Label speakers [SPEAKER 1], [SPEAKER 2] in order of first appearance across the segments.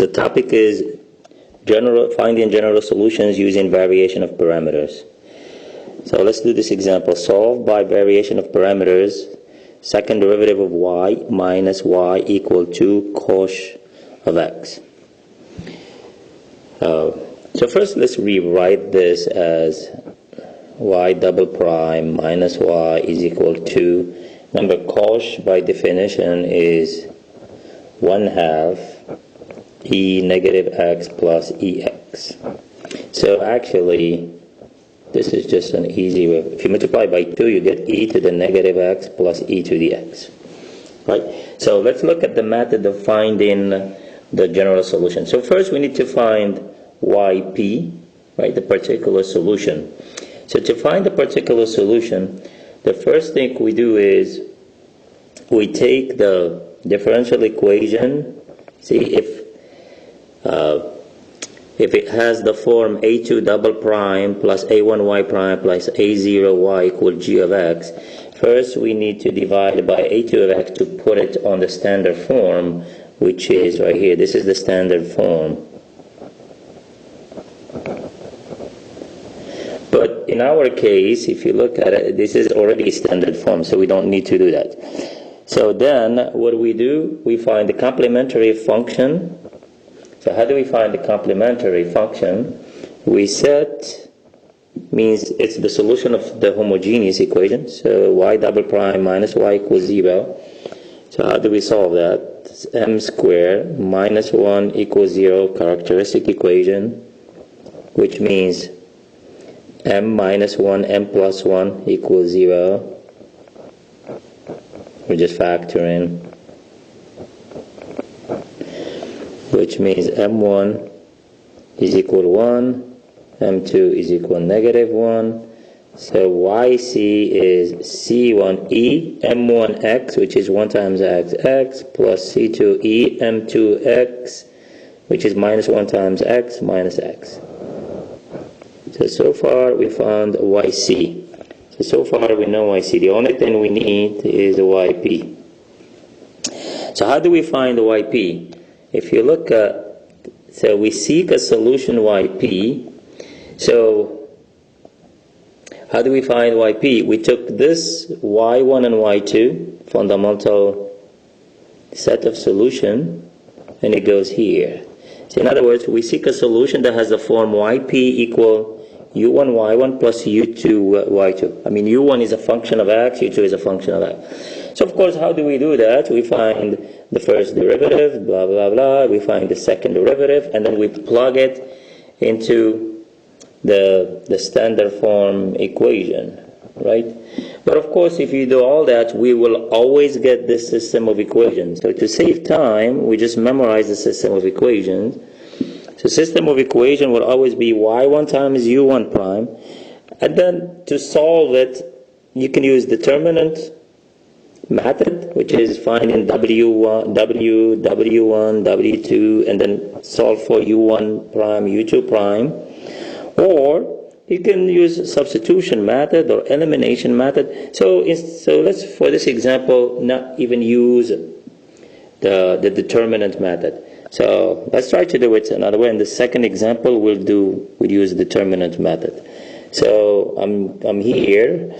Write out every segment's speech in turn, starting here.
[SPEAKER 1] The topic is finding general solutions using variation of parameters. So let's do this example. Solve by variation of parameters second derivative of y minus y equal to cos of x. So first let's rewrite this as y double prime minus y is equal to, remember cos by definition is 1/2 e negative x plus ex. So actually this is just an easy way. If you multiply by 2 you get e to the negative x plus e to the x, right? So let's look at the method of finding the general solution. So first we need to find yp, right, the particular solution. So to find the particular solution, the first thing we do is we take the differential equation. See if it has the form a2 double prime plus a1y prime plus a0y equal g of x, first we need to divide by a2 of x to put it on the standard form, which is right here. This is the standard form. But in our case, if you look at it, this is already standard form, so we don't need to do that. So then what we do, we find the complementary function. So how do we find the complementary function? We set, means it's the solution of the homogeneous equation. So y double prime minus y equals 0. So how do we solve that? It's m squared minus 1 equals 0 characteristic equation, which means m minus 1, m plus 1 equals 0. We just factor in, which means m1 is equal to 1, m2 is equal to negative 1. So yc is c1e m1x, which is 1 times x plus c2e m2x, which is minus 1 times x minus x. So far we found yc. So far we know yc. The only thing we need is yp. So how do we find yp? If you look at, so we seek a solution yp. So how do we find yp? We took this y1 and y2 fundamental set of solution, and it goes here. So in other words, we seek a solution that has the form yp equal u1 y1 plus u2 y2. I mean, u1 is a function of x, u2 is a function of x. So of course, how do we do that? We find the first derivative, blah blah blah, we find the second derivative, and then we plug it into the standard form equation, right? But of course, if you do all that, we will always get this system of equations. So to save time, we just memorize the system of equations. So system of equation will always be y1 times u1 prime, and then to solve it you can use determinant method, which is finding w1, w1, w2, and then solve for u1 prime, u2 prime, or you can use substitution method or elimination method. So let's, for this example, not even use the determinant method. So let's try to do it another way. In the second example, we'll use determinant method. So I'm here.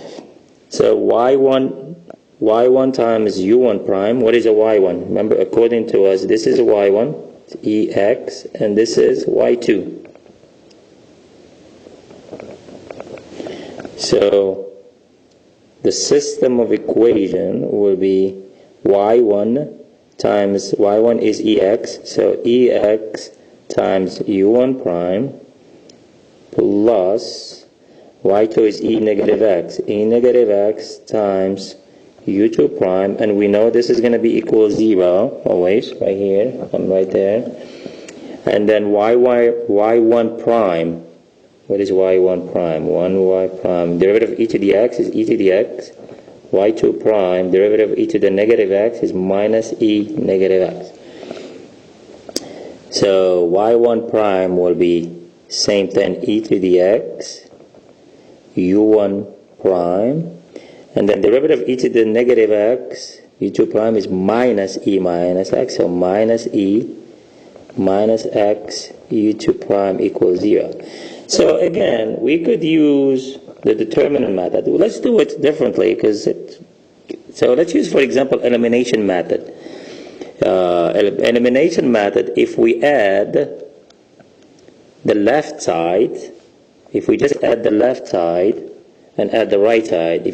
[SPEAKER 1] So y1 times u1 prime. What is a y1? Remember, according to us, this is a y1, it's ex, and this is y2. So the system of equation will be y1 times y1 is ex, so ex times u1 prime plus y2 is e negative x times u2 prime, and we know this is going to be equal 0 always, right here, I'm right there. And then y1 prime, what is y1 prime? 1y prime, derivative of e to the x is e to the x. y2 prime, derivative of e to the negative x is minus e negative x. So y1 prime will be same thing, e to the x, u1 prime, and then derivative of e to the negative x, u2 prime is minus e minus x, so minus e minus x u2 prime equals 0. So again, we could use the determinant method. Let's do it differently, so let's use, for example, elimination method. Elimination method, if we add the left side, if we just add the left side and add the right side,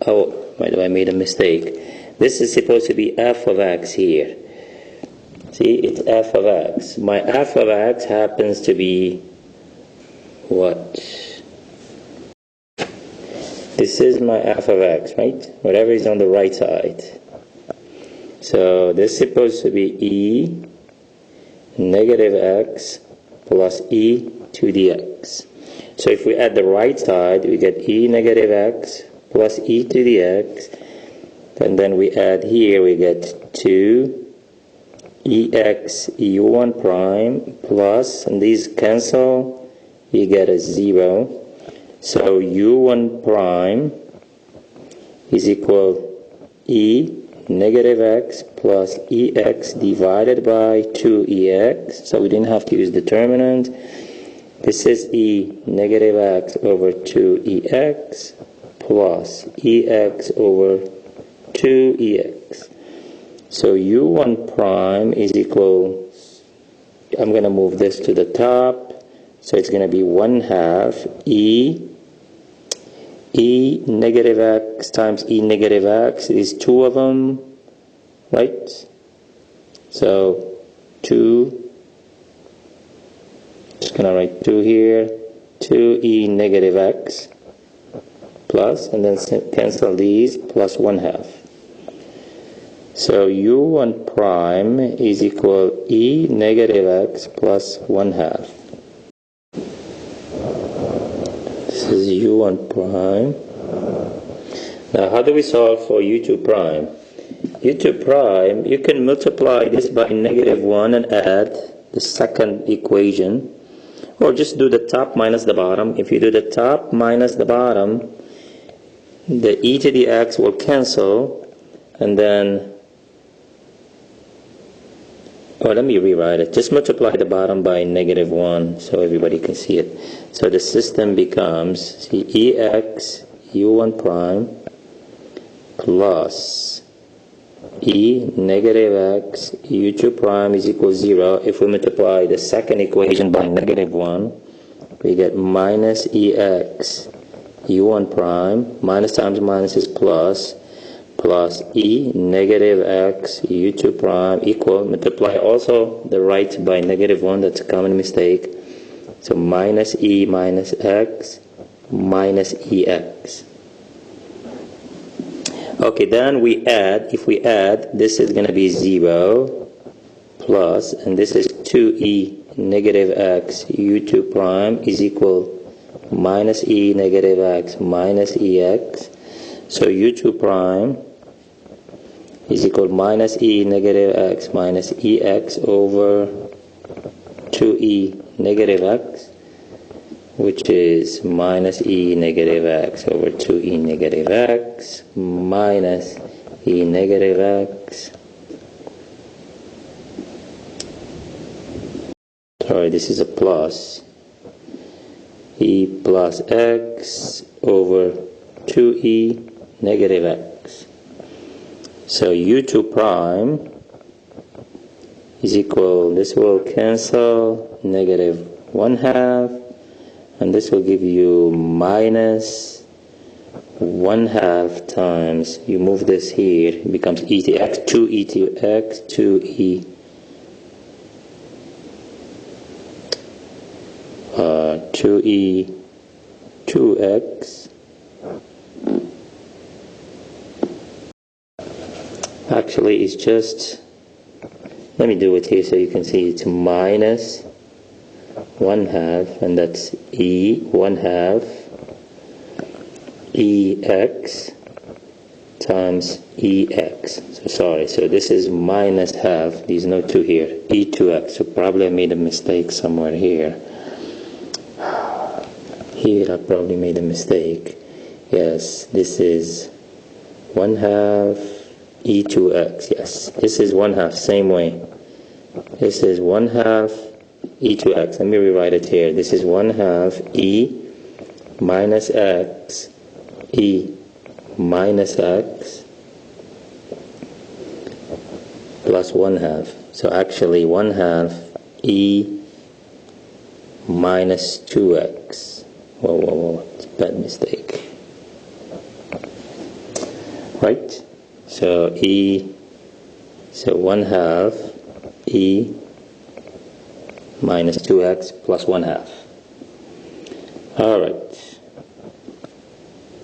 [SPEAKER 1] I made a mistake. This is supposed to be f of x here. See, it's f of x. My f of x happens to be what? This is my f of x, right? Whatever is on the right side. So this is supposed to be e negative x plus e to the x. So if we add the right side, we get e negative x plus e to the x. And then we add here, we get 2 ex u1 prime plus, and these cancel, you get a 0. So u1 prime is equal e negative x plus ex divided by 2ex. So we didn't have to use determinant. This is e negative x over 2ex plus ex over 2ex. So u1 prime is equal, I'm going to move this to the top, so it's going to be 1/2 e negative x times e negative x. Is two of them, right? So 2, just going to write 2 here, 2e negative x plus, and then cancel these, plus 1/2. So u1 prime is equal e negative x plus 1/2. This is u1 prime. Now how do we solve for u2 prime? u2 prime, you can multiply this by -1 and add the second equation, or just do the top minus the bottom. If you do the top minus the bottom, the e to the x will cancel, and then, let me rewrite it. Just multiply the bottom by -1 so everybody can see it. So the system becomes, ex u1 prime plus e negative x u2 prime is equal 0. If we multiply the second equation by -1, we get minus ex u1 prime, minus times minus is plus e negative x u2 prime equal, multiply also the right by -1, that's a common mistake, so minus e minus x minus ex. Okay, then we add, if we add, this is going to be 0 plus, and this is 2e negative x u2 prime is equal minus e negative x minus ex. So u2 prime is equal minus e negative x minus ex over 2e negative x, which is minus e negative x over 2e negative x minus e negative x. Sorry, this is a plus. E plus x over 2e negative x. So u2 prime is equal, this will cancel, -1/2, and this will give you minus 1/2 times, you move this here, it becomes e to x, 2e to x, 2e 2e 2x. Actually, it's just, let me do it here so you can see, it's minus 1/2, and that's e 1/2 ex times ex. So sorry, so this is minus half, there's no 2 here, e2x, so probably I made a mistake somewhere here. Here I probably made a mistake. Yes, this is 1/2 e2x. Yes, this is 1/2, same way. This is 1/2 e to x. Let me rewrite it here. This is 1/2 e minus x, e minus x, plus 1/2. So actually 1/2 e minus 2x. Whoa, it's a bad mistake. Right? So 1/2 e minus 2x plus 1/2. Alright.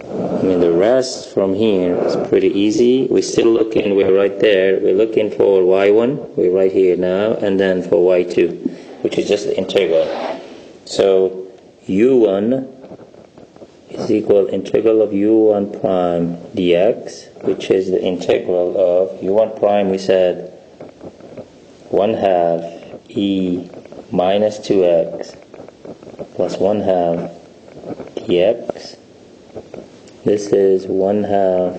[SPEAKER 1] I mean, the rest from here is pretty easy. We're right there. We're looking for y1. We're right here now. And then for y2, which is just the integral. So u1 is equal integral of u1 prime dx, which is the integral of u1 prime, we said 1/2 e minus 2x plus 1/2 dx. This is 1/2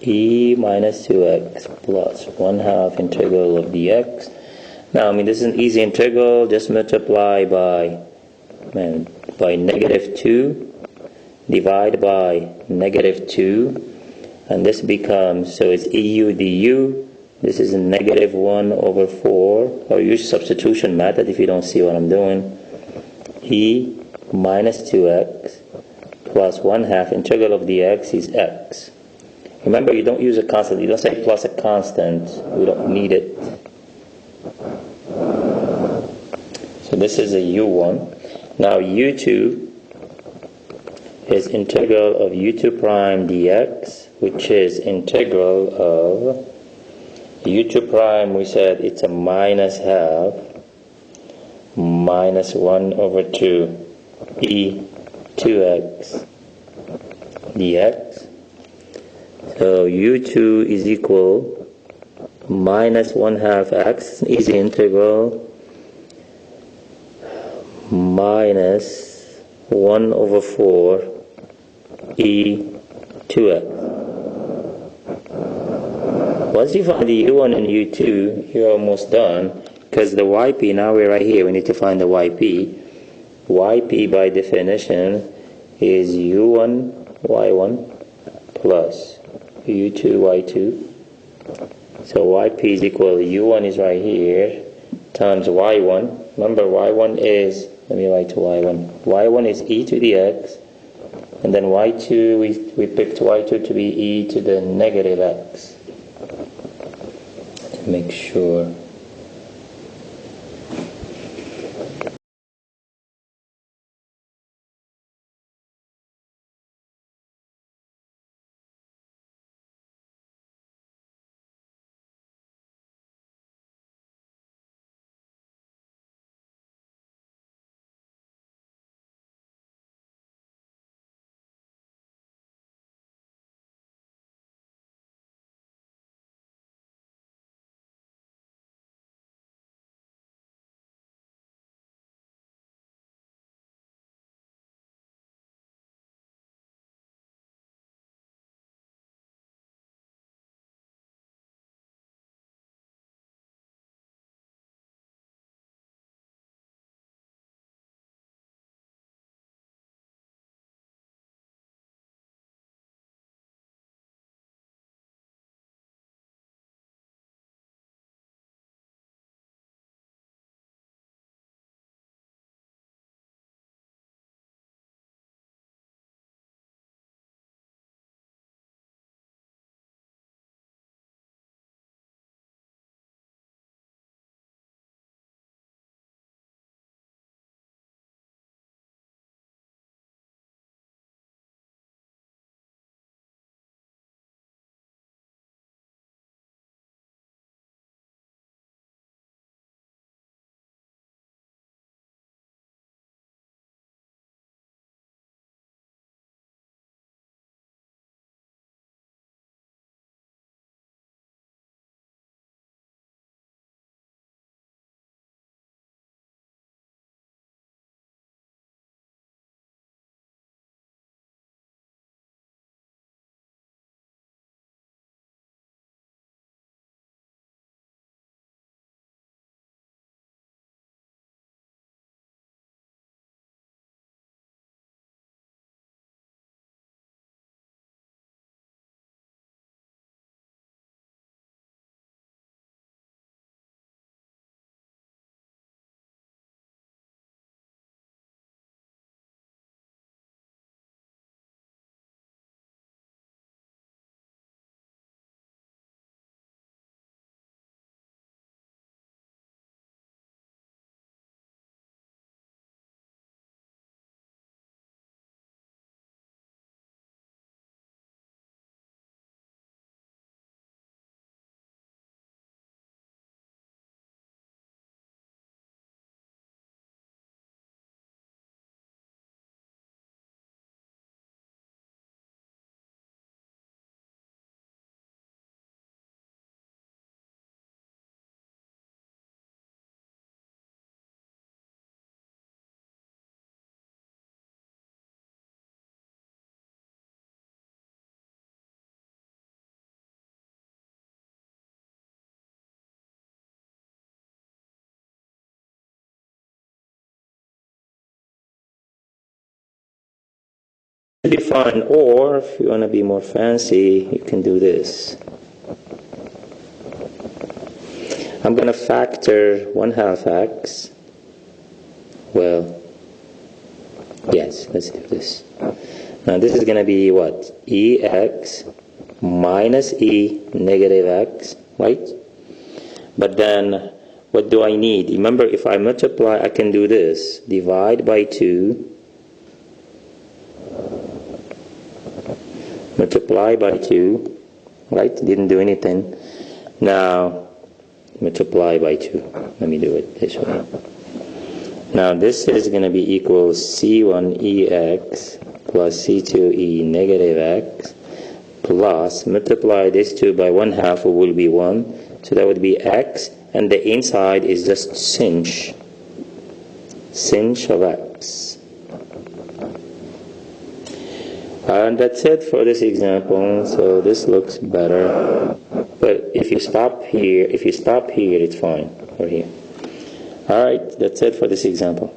[SPEAKER 1] e minus 2x plus 1/2 integral of dx. Now, I mean, this is an easy integral. Just multiply by -2, divide by -2, and this becomes, so it's eu du. This is a -1/4, or use substitution method if you don't see what I'm doing. E minus 2x plus 1/2 integral of dx is x. Remember, you don't use a constant. You don't say plus a constant. We don't need it. So this is a u1. Now u2 is integral of u2 prime dx, which is integral of u2 prime, we said it's a -1/2 minus 1/2 e 2x dx. So u2 is equal minus 1/2 x, easy integral, minus 1/4 e 2x. Once you find the u1 and u2, you're almost done, because the yp, now we're right here, we need to find the yp. Yp by definition is u1 y1 plus u2 y2. So yp is equal to u1 is right here times y1. Remember, y1 is, let me write to y1. y1 is e to the x, and then y2, we picked y2 to be e to the negative x. Make sure. to define, or if you want to be more fancy, you can do this. I'm going to factor 1/2 x. Well, yes, let's do this. Now this is going to be what? EX minus E negative x, right? But then, what do I need? Remember, if I multiply, I can do this. Divide by 2. Multiply by 2. Right? Didn't do anything. Now, multiply by 2. Let me do it this way. Now, this is going to be equal C1EX plus C2E negative x plus, multiply this 2 by 1/2, it will be 1. So that would be x, and the inside is just sinh of x. And that's it for this example. So this looks better. But if you stop here, it's fine. Or here. Alright, that's it for this example.